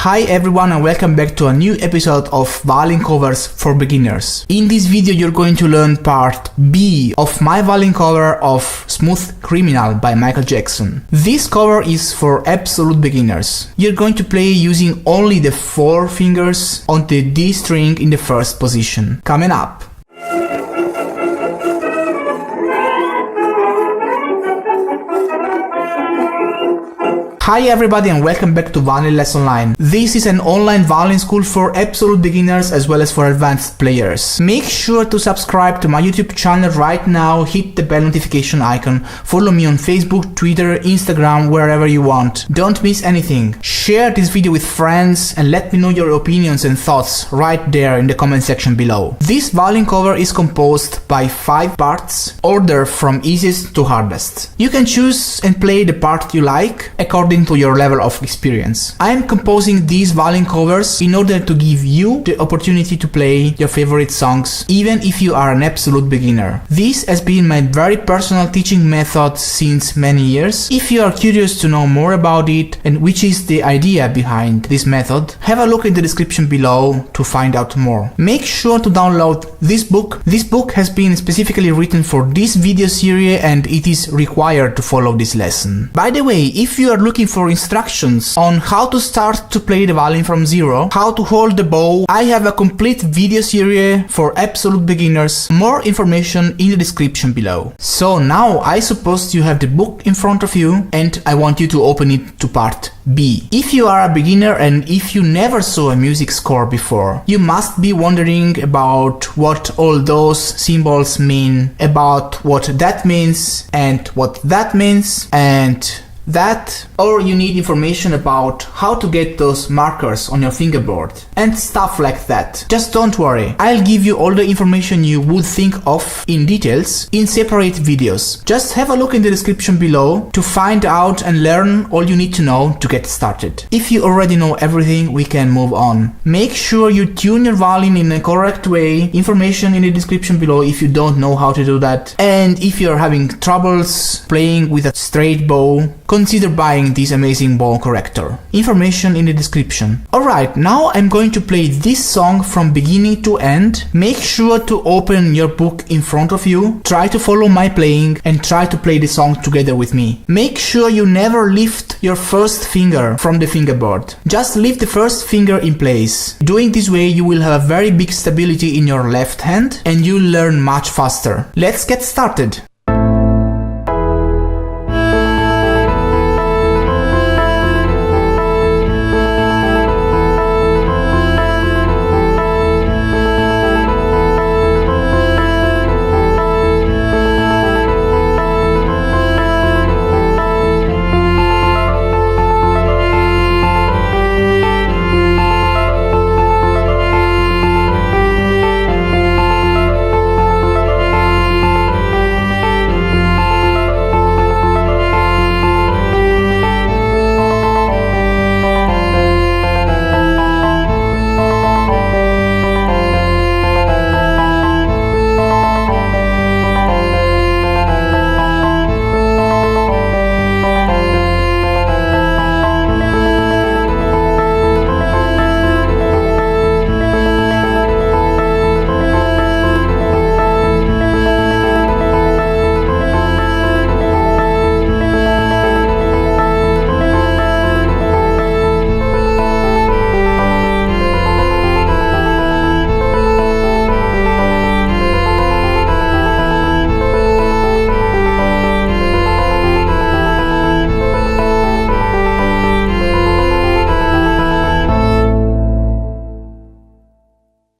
Hi everyone and welcome back to a new episode of violin covers for beginners. In this video you're going to learn part B of my violin cover of Smooth Criminal by Michael Jackson. This cover is for absolute beginners. You're going to play using only the 4 fingers on the D string in the first position. Coming up. Hi everybody and welcome back to Violin Lesson Online. This is an online violin school for absolute beginners as well as for advanced players. Make sure to subscribe to my YouTube channel right now, hit the bell notification icon, follow me on Facebook, Twitter, Instagram, wherever you want. Don't miss anything. Share this video with friends and let me know your opinions and thoughts right there in the comment section below. This violin cover is composed by 5 parts, ordered from easiest to hardest. You can choose and play the part you like according to your level of experience. I am composing these violin covers in order to give you the opportunity to play your favorite songs even if you are an absolute beginner. This has been my very personal teaching method since many years. If you are curious to know more about it and which is the idea behind this method, have a look in the description below to find out more. Make sure to download this book. This book has been specifically written for this video series and it is required to follow this lesson. By the way, if you are looking for instructions on how to start to play the violin from zero, how to hold the bow, I have a complete video series for absolute beginners. More information in the description below. So now I suppose you have the book in front of you and I want you to open it to part B. If you are a beginner and if you never saw a music score before, you must be wondering about what all those symbols mean, about what that means and what that means and that, or you need information about how to get those markers on your fingerboard and stuff like that. Just don't worry, I'll give you all the information you would think of in details in separate videos. Just have a look in the description below to find out and learn all you need to know to get started. If you already know everything, we can move on. Make sure you tune your violin in a correct way. Information in the description below if you don't know how to do that. And if you're having troubles playing with a straight bow, consider buying this amazing bow corrector. Information in the description. Alright, now I'm going to play this song from beginning to end. Make sure to open your book in front of you, try to follow my playing and try to play the song together with me. Make sure you never lift your first finger from the fingerboard. Just leave the first finger in place. Doing this way you will have a very big stability in your left hand and you'll learn much faster. Let's get started.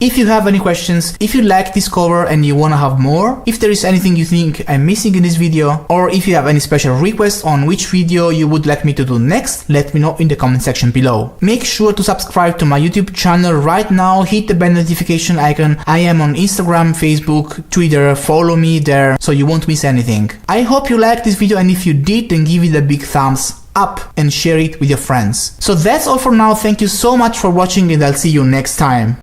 If you have any questions, if you like this cover and you wanna have more, if there is anything you think I'm missing in this video, or if you have any special requests on which video you would like me to do next, let me know in the comment section below. Make sure to subscribe to my YouTube channel right now, hit the bell notification icon. I am on Instagram, Facebook, Twitter, follow me there so you won't miss anything. I hope you liked this video and if you did, then give it a big thumbs up and share it with your friends. So that's all for now, thank you so much for watching and I'll see you next time.